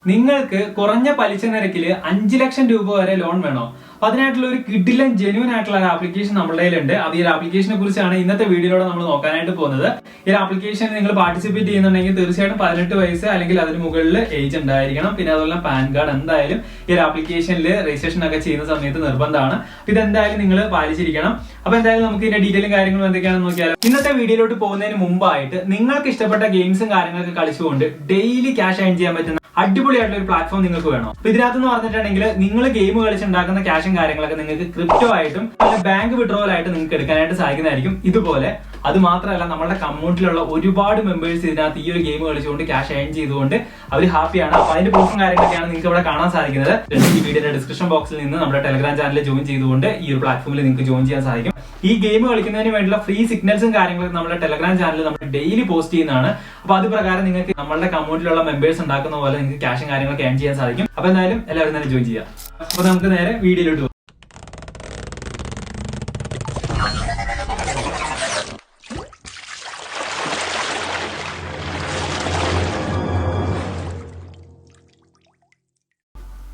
നിങ്ങൾക്ക് കുറഞ്ഞ പലിശ നിരക്കിൽ 5 ലക്ഷം രൂപ വരെ ലോൺ വേണോ? അപ്പൊ അതിനായിട്ടുള്ള ഒരു കിഡിലൻ ജെന്യൂൻ ആയിട്ടുള്ള ഒരു ആപ്ലിക്കേഷൻ നമ്മുടെ കയ്യിലുണ്ട്. അപ്പൊ ഈ ഒരു ആപ്ലിക്കേഷനെ കുറിച്ചാണ് ഇന്നത്തെ വീഡിയോയിലൂടെ നമ്മൾ നോക്കാനായിട്ട് പോകുന്നത്. ഈ ഒരു ആപ്ലിക്കേഷനിൽ നിങ്ങൾ പാർട്ടിസിപ്പേറ്റ് ചെയ്യുന്നുണ്ടെങ്കിൽ തീർച്ചയായിട്ടും 18 വയസ്സ് അല്ലെങ്കിൽ അതിന് മുകളിൽ ഏജ് ഉണ്ടായിരിക്കണം. പിന്നെ അതുപോലെ പാൻ കാർഡ് എന്തായാലും ഈ ഒരു ആപ്ലിക്കേഷനിൽ രജിസ്ട്രേഷൻ ഒക്കെ ചെയ്യുന്ന സമയത്ത് നിർബന്ധമാണ്. ഇത് എന്തായാലും നിങ്ങൾ പാലിച്ചിരിക്കണം. അപ്പൊ എന്തായാലും നമുക്ക് ഇതിന്റെ ഡീറ്റെയിലും കാര്യങ്ങളും എന്തൊക്കെയാണെന്ന് നോക്കിയാൽ ഇന്നത്തെ വീഡിയോയിലോട്ട് പോകുന്നതിന് മുമ്പായിട്ട് നിങ്ങൾക്ക് ഇഷ്ടപ്പെട്ട ഗെയിംസും കാര്യങ്ങളൊക്കെ കളിച്ചുകൊണ്ട് ഡെയിലി ക്യാഷ് ഏൺ ചെയ്യാൻ പറ്റുന്ന അടിപൊളിയായിട്ടുള്ള ഒരു പ്ലാറ്റ്ഫോം നിങ്ങൾക്ക് വേണം. അപ്പൊ ഇതിനകത്ത് പറഞ്ഞിട്ടുണ്ടെങ്കിൽ നിങ്ങൾ ഗെയിം കളിച്ചുണ്ടാക്കുന്ന ക്യാഷും കാര്യങ്ങളൊക്കെ നിങ്ങൾക്ക് ക്രിപ്റ്റോ ആയിട്ടും ബാങ്ക് വിഡ്രോവൽ ആയിട്ട് നിങ്ങൾക്ക് എടുക്കാനായിട്ട് സാധിക്കുന്നതായിരിക്കും. ഇതുപോലെ അത് മാത്രമല്ല, നമ്മുടെ കമ്മ്യൂണിറ്റിയിലുള്ള ഒരുപാട് മെമ്പേഴ്സ് ഇതിനകത്ത് ഈ ഒരു ഗെയിം കളിച്ചുകൊണ്ട് ക്യാഷ് ഏൺ ചെയ്തുകൊണ്ട് അവർ ഹാപ്പിയാണ്. അപ്പൊ അതിന്റെ പ്രൂഫും കാര്യങ്ങളൊക്കെയാണ് നിങ്ങൾക്ക് ഇവിടെ കാണാൻ സാധിക്കുന്നത്. ഈ വീഡിയോയുടെ ഡിസ്ക്രിപ്ഷൻ ബോക്സിൽ നിന്ന് നമ്മുടെ ടെലഗ്രാം ചാനലിൽ ജോയിൻ ചെയ്തുകൊണ്ട് ഈ ഒരു പ്ലാറ്റ്ഫോമിൽ നിങ്ങൾക്ക് ജോയിൻ ചെയ്യാൻ സാധിക്കും. ഈ ഗെയിം കളിക്കുന്നതിന് വേണ്ടിയുള്ള ഫ്രീ സിഗ്നൽസും കാര്യങ്ങളൊക്കെ നമ്മുടെ ടെലഗ്രാം ചാനലിൽ നമ്മൾ ഡെയിലി പോസ്റ്റ് ചെയ്യുന്നതാണ്. അപ്പൊ അത് പ്രകാരം നിങ്ങൾക്ക് നമ്മളുടെ കമ്മ്യൂണിറ്റിയിലുള്ള മെമ്പേഴ്സ് ഉണ്ടാക്കുന്ന പോലെ നിങ്ങൾക്ക് ക്യാഷും കാര്യങ്ങളൊക്കെ ഏൺ ചെയ്യാൻ സാധിക്കും. അപ്പൊ എന്തായാലും എല്ലാവരും തന്നെ ജോയിൻ ചെയ്യാം. അപ്പൊ നമുക്ക് നേരെ വീഡിയോയിലോട്ട് പോകും.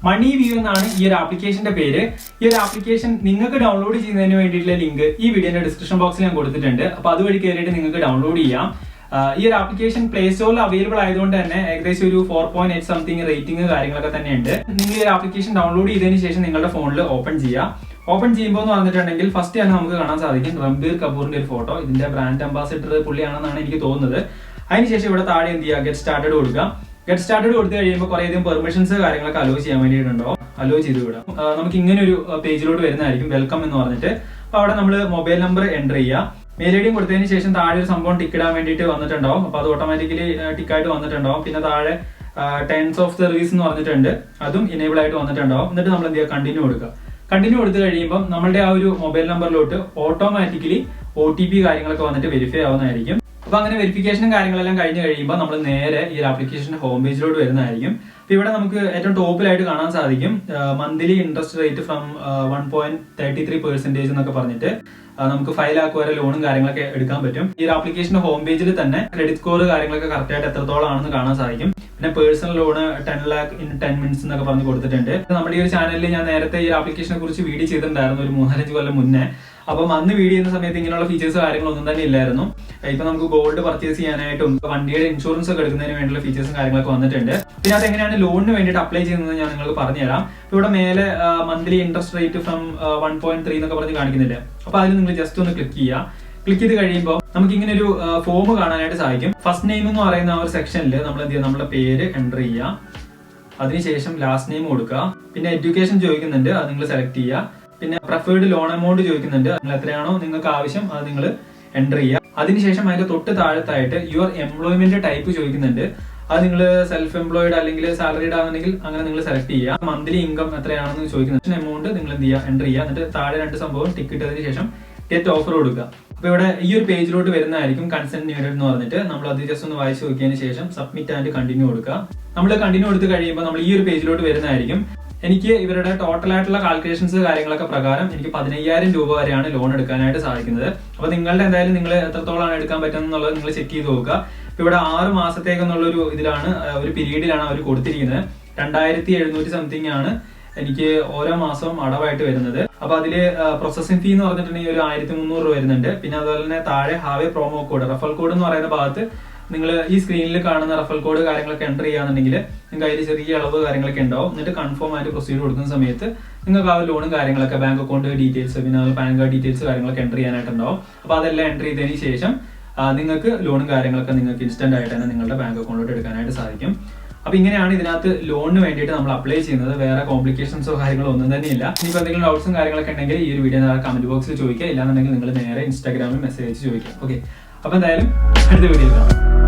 മണി വ്യൂ എന്നാണ് ഈ ഒരു ആപ്ലിക്കേഷന്റെ പേര്. ഈ ഒരു ആപ്ലിക്കേഷൻ നിങ്ങൾക്ക് ഡൗൺലോഡ് ചെയ്യുന്നതിന് വേണ്ടിയിട്ടുള്ള ലിങ്ക് ഈ വീഡിയോയുടെ ഡിസ്ക്രിപ്ഷൻ ബോക്സിൽ ഞാൻ കൊടുത്തിട്ടുണ്ട്. അപ്പൊ അതുവഴി കയറിയിട്ട് നിങ്ങൾക്ക് ഡൗൺലോഡ് ചെയ്യാം. ഈ ഒരു ആപ്ലിക്കേഷൻ പ്ലേ സ്റ്റോറിൽ അവൈലബിൾ ആയതുകൊണ്ട് തന്നെ ഏകദേശം ഒരു 4.8 സംതിങ് റേറ്റിംഗ് കാര്യങ്ങളൊക്കെ തന്നെ ഉണ്ട്. നിങ്ങൾ ഈ ഒരു ആപ്ലിക്കേഷൻ ഡൗൺലോഡ് ചെയ്തതിന് ശേഷം നിങ്ങളുടെ ഫോണിൽ ഓപ്പൺ ചെയ്യാം. ഓപ്പൺ ചെയ്യുമ്പോൾ എന്ന് പറഞ്ഞിട്ടുണ്ടെങ്കിൽ ഫസ്റ്റ് തന്നെ നമുക്ക് കാണാൻ സാധിക്കും റൺബീർ കപൂറിന്റെ ഒരു ഫോട്ടോ. ഇതിന്റെ ബ്രാൻഡ് അംബാസിഡർ പുള്ളിയാണെന്നാണ് എനിക്ക് തോന്നുന്നത്. അതിനുശേഷം ഇവിടെ താഴെ എന്ത് ചെയ്യുക, ഗെറ്റ് സ്റ്റാർട്ടഡ് കൊടുക്കാം. ഗെറ്റ് സ്റ്റാർട്ടഡ് കൊടുത്തു കഴിയുമ്പോൾ കുറേയധികം പെർമിഷൻസ് കാര്യങ്ങളൊക്കെ അലോ ചെയ്യാൻ വേണ്ടിയിട്ടുണ്ടോ, അലോ ചെയ്ത് വിടാം. നമുക്ക് ഇങ്ങനെ ഒരു പേജിലോട്ട് വരുന്നതായിരിക്കും, വെൽക്കം എന്ന് പറഞ്ഞിട്ട്. അപ്പൊ അവിടെ നമ്മൾ മൊബൈൽ നമ്പർ എൻ്റർ ചെയ്യുക. മെയിൽ ഐ ഡിയും കൊടുത്തതിന് ശേഷം താഴെ ഒരു സംഭവം ടിക്ക് ഇടാൻ വേണ്ടിയിട്ട് വന്നിട്ടുണ്ടാവും. അപ്പൊ അത് ഓട്ടോമാറ്റിക്കലി ടിക്കായിട്ട് വന്നിട്ടുണ്ടാവും. പിന്നെ താഴെ ടേൺസ് ഓഫ് സർവീസ് എന്ന് പറഞ്ഞിട്ടുണ്ട്, അതും ഇനേബിൾ ആയിട്ട് വന്നിട്ടുണ്ടാവും. എന്നിട്ട് നമ്മൾ എന്ത് ചെയ്യുക, കണ്ടിന്യൂ കൊടുക്കുക. കണ്ടിന്യൂ കൊടുത്തു കഴിയുമ്പോൾ നമ്മളുടെ ആ ഒരു മൊബൈൽ നമ്പറിലോട്ട് ഓട്ടോമാറ്റിക്കലി OTP കാര്യങ്ങളൊക്കെ വന്നിട്ട് വെരിഫൈ ആവുന്നതായിരിക്കും. അപ്പൊ അങ്ങനെ വെരിഫിക്കേഷനും കാര്യങ്ങളെല്ലാം കഴിഞ്ഞ് കഴിയുമ്പോൾ നമ്മൾ നേരെ ഈ ഒരു ആപ്ലിക്കേഷന്റെ ഹോം പേജിലോട്ട് വരുന്നതായിരിക്കും. അപ്പൊ ഇവിടെ നമുക്ക് ഏറ്റവും ടോപ്പിലായിട്ട് കാണാൻ സാധിക്കും മന്ത്ലി ഇൻട്രസ്റ്റ് റേറ്റ് ഫ്രം 1.33% എന്നൊക്കെ പറഞ്ഞിട്ട് നമുക്ക് 5 lakh വരെ ലോണും കാര്യങ്ങളൊക്കെ എടുക്കാൻ പറ്റും. ഈ ഒരു ആപ്ലിക്കേഷന്റെ ഹോം പേജിൽ തന്നെ ക്രെഡിറ്റ് സ്കോർ കാര്യങ്ങളൊക്കെ കറക്റ്റ് ആയിട്ട് എത്രത്തോളം ആണെന്ന് കാണാൻ സാധിക്കും. പിന്നെ personal loan 10 lakh in 10 minutes എന്നൊക്കെ പറഞ്ഞ് കൊടുത്തിട്ടുണ്ട്. നമ്മുടെ ഈ ഒരു ചാനലിൽ ഞാൻ നേരത്തെ ഈ ഒരു ആപ്ലിക്കേഷനെ കുറിച്ച് വീഡിയോ ചെയ്തിട്ടുണ്ടായിരുന്നു ഒരു 3-4 കൊല്ലം മുന്നേ. അപ്പം അന്ന് വീഡിയോ ചെയ്യുന്ന സമയത്ത് ഇങ്ങനെയുള്ള ഫീച്ചേഴ്സ് കാര്യങ്ങളൊന്നും തന്നെ ഇല്ലായിരുന്നു. ഇപ്പൊ നമുക്ക് ഗോൾഡ് പർച്ചേസ് ചെയ്യാനായിട്ടും വണ്ടിയുടെ ഇൻഷുറൻസ് ഒക്കെ എടുക്കുന്നതിന് വേണ്ടിയുള്ള ഫീച്ചേഴ്സും കാര്യങ്ങളൊക്കെ വന്നിട്ടുണ്ട്. പിന്നെ അത് എങ്ങനെയാണ് ലോണിന് വേണ്ടിയിട്ട് അപ്ലൈ ചെയ്യുന്നത് ഞാൻ നിങ്ങൾക്ക് പറഞ്ഞുതരാം. ഇവിടെ മേലെ മന്ത്ലി ഇൻട്രസ്റ്റ് റേറ്റ് ഫ്രം 1.3 എന്നൊക്കെ പറഞ്ഞ് കാണിക്കുന്നില്ലേ. അപ്പൊ അതിൽ നിങ്ങൾ ജസ്റ്റ് ഒന്ന് ക്ലിക്ക് ചെയ്യുക. ക്ലിക്ക് ചെയ്ത് കഴിയുമ്പോൾ നമുക്ക് ഇങ്ങനെ ഒരു ഫോം കാണാനായിട്ട് സാധിക്കും. ഫസ്റ്റ് നെയിം എന്ന് പറയുന്ന ആ ഒരു സെക്ഷനിൽ നമ്മൾ എന്ത് ചെയ്യുക, നമ്മുടെ പേര് എൻ്റർ ചെയ്യുക. അതിനുശേഷം ലാസ്റ്റ് നെയിം കൊടുക്കുക. പിന്നെ എഡ്യൂക്കേഷൻ ചോദിക്കുന്നുണ്ട്, അത് നിങ്ങൾ സെലക്ട് ചെയ്യുക. പിന്നെ പ്രിഫേർഡ് ലോൺ എമൗണ്ട് ചോദിക്കുന്നുണ്ട്, നിങ്ങൾ എത്രയാണോ നിങ്ങൾക്ക് ആവശ്യം അത് നിങ്ങൾ എൻ്റർ ചെയ്യുക. അതിനുശേഷം അതിന്റെ തൊട്ട് താഴത്തായിട്ട് യുവർ എംപ്ലോയ്മെന്റ് ടൈപ്പ് ചോദിക്കുന്നുണ്ട്, അത് നിങ്ങൾ സെൽഫ് എംപ്ലോയിഡ് അല്ലെങ്കിൽ സാലറീഡ് ആണെന്നുണ്ടെങ്കിൽ അങ്ങനെ നിങ്ങൾ സെലക്ട് ചെയ്യുക. മന്ത്ലി ഇൻകം എത്രയാണെന്ന് ചോദിക്കുന്നുണ്ട്, എമൗണ്ട് നിങ്ങൾ എന്ത് ചെയ്യുക, എൻ്റർ ചെയ്യുക. എന്നിട്ട് താഴെ 2 സംഭവം ടിക്ക് ഇട്ടതിന് ശേഷം ഗെറ്റ് ഓഫർ കൊടുക്കുക. അപ്പൊ ഇവിടെ ഈ ഒരു പേജിലോട്ട് വരുന്നതായിരിക്കും കൺസെന്റ് നീഡഡ് എന്ന് പറഞ്ഞിട്ട്. നമ്മൾ അത് ജസ്റ്റ് ഒന്ന് വായിച്ചു നോക്കിയതിന് ശേഷം സബ്മിറ്റ് ആൻഡ് കണ്ടിന്യൂ കൊടുക്കുക. നമ്മൾ കണ്ടിന്യൂ കൊടുത്ത് കഴിയുമ്പോൾ നമ്മൾ ഈ ഒരു പേജിലോട്ട് വരുന്നതായിരിക്കും. എനിക്ക് ഇവരുടെ ടോട്ടൽ ആയിട്ടുള്ള കാൽക്കുലേഷൻസ് കാര്യങ്ങളൊക്കെ പ്രകാരം എനിക്ക് 15,000 രൂപ വരെയാണ് ലോൺ എടുക്കാനായിട്ട് സാധിക്കുന്നത്. അപ്പൊ നിങ്ങളുടെ എന്തായാലും നിങ്ങൾ എത്രത്തോളമാണ് എടുക്കാൻ പറ്റുന്നത് എന്നുള്ളത് നിങ്ങൾ ചെക്ക് ചെയ്ത് നോക്കുക. ഇപ്പൊ ഇവിടെ 6 മാസത്തേക്കെന്നുള്ളൊരു ഇതിലാണ് ഒരു പീരീഡിലാണ് അവർ കൊടുത്തിരിക്കുന്നത്. 2,700 സംതിങ് ആണ് എനിക്ക് ഓരോ മാസവും അടവായിട്ട് വരുന്നത്. അപ്പൊ അതില് പ്രോസസിംഗ് ഫീ എന്ന് പറഞ്ഞിട്ടുണ്ടെങ്കിൽ ഒരു 1,300 രൂപ വരുന്നുണ്ട്. പിന്നെ അതുപോലെ തന്നെ താഴെ have A promo code, ruffle code എന്ന് പറയുന്ന ഭാഗത്ത് നിങ്ങൾ ഈ സ്ക്രീനിൽ കാണുന്ന റഫൽ കോഡ് കാര്യങ്ങളൊക്കെ എൻ്റർ ചെയ്യുകയാണെന്നുണ്ടെങ്കിൽ നിങ്ങൾക്ക് അതിൽ ചെറിയ അളവ് കാര്യങ്ങളൊക്കെ ഉണ്ടാവും. എന്നിട്ട് കൺഫേം ആയിട്ട് പ്രൊസീഡ് കൊടുക്കുന്ന സമയത്ത് നിങ്ങൾക്ക് ആ ലോണും കാര്യങ്ങളൊക്കെ ബാങ്ക് അക്കൗണ്ട് ഡീറ്റെയിൽസ് പിന്നെ പാൻ കാർഡ് ഡീറ്റെയിൽസ് കാര്യങ്ങളൊക്കെ എൻ്റർ ചെയ്യാനായിട്ടുണ്ടാവും. അപ്പൊ അതെല്ലാം എൻ്റർ ചെയ്തതിന് ശേഷം നിങ്ങൾക്ക് ലോണും കാര്യങ്ങളൊക്കെ നിങ്ങൾക്ക് ഇൻസ്റ്റന്റ് ആയിട്ട് തന്നെ നിങ്ങളുടെ ബാങ്ക് അക്കൗണ്ടിലോട്ട് എടുക്കാനായിട്ട് സാധിക്കും. അപ്പൊ ഇങ്ങനെയാണ് ഇതിനകത്ത് ലോണിന് വേണ്ടിയിട്ട് നമ്മൾ അപ്ലൈ ചെയ്യുന്നത്. വേറെ കോംപ്ലിക്കേഷൻസോ കാര്യങ്ങളോ ഒന്നും തന്നെ ഇല്ല. ഇനിയിപ്പോൾ എന്തെങ്കിലും ഡൗട്ട്സും കാര്യങ്ങളൊക്കെ ഉണ്ടെങ്കിൽ ഈ ഒരു വീഡിയോ കമന്റ് ബോക്സിൽ ചോദിക്കുക, ഇല്ലാന്നുണ്ടെങ്കിൽ നിങ്ങൾ നേരെ ഇൻസ്റ്റാഗ്രാമിൽ മെസ്സേജ് ചോദിക്കുക. ഓക്കെ, അപ്പൊ എന്തായാലും അടുത്ത വീഡിയോയിൽ കാണാം.